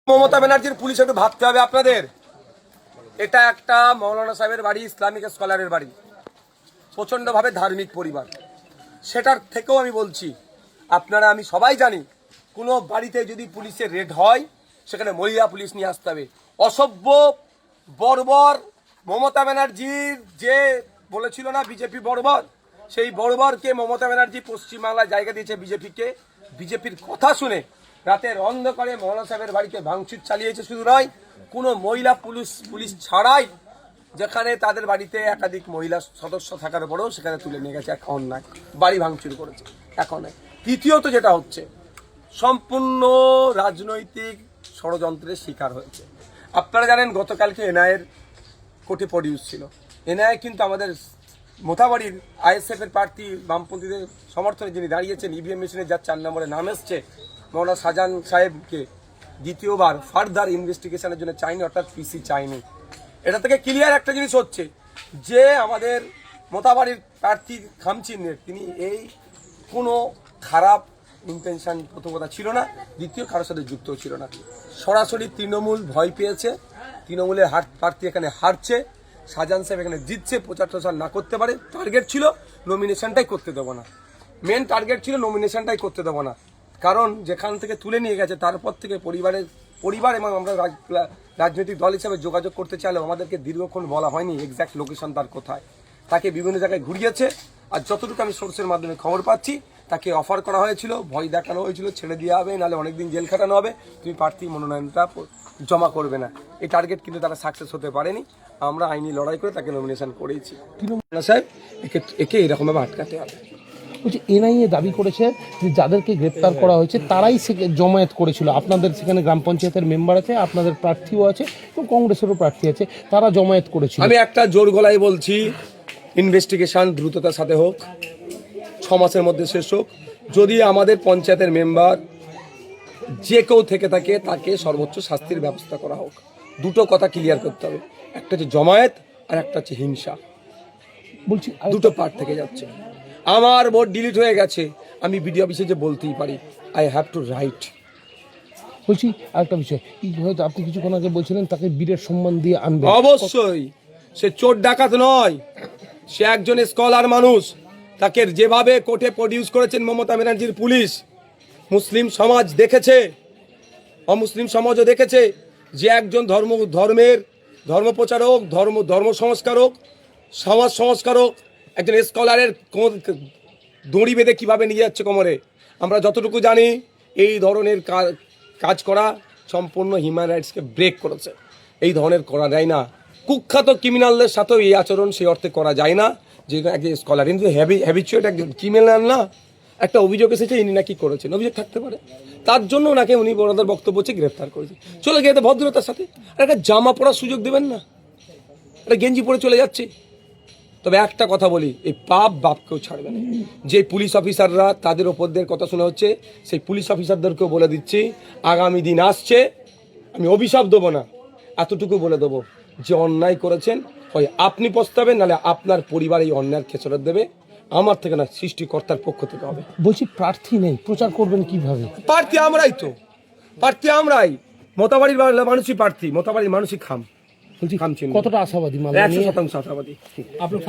মমতা ব্যানার্জির পুলিশ একটু ভাবতে হবে আপনাদের। এটা একটা মৌলানা সাহেবের বাড়ি, ইসলামিক স্কলারের বাড়ি, প্রচণ্ডভাবে ধার্মিক পরিবার। সেটার থেকেও আমি বলছি, আপনারা আমি সবাই জানি, কোনো বাড়িতে যদি পুলিশের রেড হয় সেখানে মহিলা পুলিশ নিয়ে আসতে হবে। অসভ্য বর্বর মমতা ব্যানার্জির যে বলেছিল না বিজেপি বর্বর, সেই বর্বরকে মমতা ব্যানার্জি পশ্চিমবাংলায় জায়গা দিয়েছে বিজেপিকে। বিজেপির কথা শুনে রাতের অন্ধকারে মৌলানা সাহেবের বাড়িতে ভাঙচুর চালিয়েছে। শুধু নয়, কোনো মহিলা পুলিশ ছাড়াই, যেখানে তাদের বাড়িতে একাধিক মহিলা সদস্য থাকার পরেও সেখানে তুলে নিয়ে গেছে। এক অন্যায়, বাড়ি ভাঙচুর করেছে। এখন তৃতীয়ত যেটা হচ্ছে, সম্পূর্ণ রাজনৈতিক ষড়যন্ত্রের শিকার হয়েছে। আপনারা জানেন গতকালকে এনআইএর কোর্টে প্রডিউস ছিল। এনআইএ কিন্তু আমাদের মোথাবাড়ির আইএসএফের প্রার্থী বামপন্থীদের সমর্থনে যিনি দাঁড়িয়েছেন, ইভিএম মেশিনে যার 4 নম্বরে নাম এসছে, মৌলানা শাহজাহান সাহেবকে দ্বিতীয়বার ফার্দার ইনভেস্টিগেশনের জন্য চাইনি, অর্থাৎ পিসি চাইনি। এটা থেকে ক্লিয়ার একটা জিনিস হচ্ছে যে আমাদের মোথাবাড়ির প্রার্থী খামচিনের তিনি এই কোনো খারাপ ইন্টেনশন প্রথম কথা ছিল না, দ্বিতীয় কারোর সাথে যুক্তও ছিল না। সরাসরি তৃণমূল ভয় পেয়েছে, তৃণমূলের প্রার্থী এখানে হারছে, শাহজাহান সাহেব এখানে জিতছে, প্রচার টচার না করতে পারে। টার্গেট ছিল নমিনেশনটাই করতে দেবো না, মেন টার্গেট ছিল নমিনেশনটাই করতে দেবো না। কারণ যেখান থেকে তুলে নিয়ে গেছে তারপর থেকে পরিবার এবং আমরা রাজনৈতিক দল হিসাবে যোগাযোগ করতে চাইলেও আমাদেরকে দীর্ঘক্ষণ বলা হয়নি এক্স্যাক্ট লোকেশন তার কোথায়। তাকে বিভিন্ন জায়গায় ঘুরিয়েছে, আর যতটুকু আমি সোর্সের মাধ্যমে খবর পাচ্ছি তাকে অফার করা হয়েছিল, ভয় দেখানো হয়েছিল, ছেড়ে দেওয়া হবে, নাহলে অনেকদিন জেল খাটানো হবে, তুমি প্রার্থী মনোনয়নটা জমা করবে না। এই টার্গেট কিন্তু তারা সাকসেস হতে পারেনি। আমরা আইনি লড়াই করে তাকে নমিনেশন করেছি। সাহেব একে এরকমভাবে আটকাতে হবে। বলছি, এনআইএ দাবি করেছে যে যাদেরকে গ্রেপ্তার করা হয়েছে তারাই জমায়েত করেছিল। আপনাদের সেখানে গ্রাম পঞ্চায়েতের মেম্বার আছে, আপনাদের প্রার্থীও আছে এবং কংগ্রেসেরও প্রার্থী আছে, তারা জমায়েত করেছিল। আমি একটা জোর গলায় বলছি, ইনভেস্টিগেশন দ্রুততার সাথে হোক, 6 মাসের মধ্যে শেষ হোক। যদি আমাদের পঞ্চায়েতের মেম্বার যে কেউ থেকে থাকে তাকে সর্বোচ্চ শাস্তির ব্যবস্থা করা হোক। দুটো কথা ক্লিয়ার করতে হবে, একটা হচ্ছে জমায়েত আর একটা হচ্ছে হিংসা। বলছি দুটো পার্ট থেকে যাচ্ছে। আমার ভোট ডিলিট হয়ে গেছে, আমি বিডিও অফিসে যে বলতেই পারি, আই হ্যাভ টু রাইট। বলছি আরেকটা বিষয়, হয়তো আপনি কিছুক্ষণ আগে বলছিলেন তাকে বীরের সম্মান দিয়ে আনবে। অবশ্যই, সে চোর ডাকাত নয়, সে একজন স্কলার মানুষ। তাকে যেভাবে কোর্টে প্রডিউস করেছেন মমতা ব্যানার্জির পুলিশ, মুসলিম সমাজ দেখেছে, অমুসলিম সমাজও দেখেছে যে একজন ধর্ম প্রচারক, ধর্ম সংস্কারক, সমাজ সংস্কারক, একজন স্কলারের দড়ি বেঁধে কীভাবে নিয়ে যাচ্ছে কোমরে। আমরা যতটুকু জানি এই ধরনের কাজ করা সম্পূর্ণ হিউম্যান রাইটসকে ব্রেক করেছে। এই ধরনের করা যায় না। কুখ্যাত ক্রিমিনালদের সাথেও এই আচরণ সেই অর্থে করা যায় না যে একজন স্কলার কিন্তু হ্যাবিচুয়েট একজন ক্রিমিনাল না। একটা অভিযোগ এসেছে, ইনি নাকি করেছেন, অভিযোগ থাকতে পারে, তার জন্য ওনাকে উনি বড়দের বক্তব্য হচ্ছে গ্রেফতার করেছে। চলে গিয়ে ভদ্রতার সাথে একটা জামা পরার সুযোগ দেবেন না, একটা গেঞ্জি পরে চলে যাচ্ছে। তবে একটা কথা বলি, এই বাপ কেউ ছাড়বে না। যে পুলিশ অফিসাররা তাদের ওপরদের কথা শোনা হচ্ছে, সেই পুলিশ অফিসারদেরকেও বলে দিচ্ছি, আগামী দিন আসছে, আমি অভিশাপ দেবো না, এতটুকু বলে দেবো যে অন্যায় করেছেন হয় আপনি পস্তাবেন, নাহলে আপনার পরিবার এই অন্যায়ের খেসারত দেবে। আমার থেকে না, সৃষ্টিকর্তার পক্ষ থেকে হবে। বলছি প্রার্থী নেই, প্রচার করবেন কিভাবে? প্রার্থী আমরাই তো, মোথাবাড়ির মানুষই প্রার্থী, মোথাবাড়ির মানুষই খাম। বলছি কতটা আশাবাদী? 100% আশাবাদী। আপনার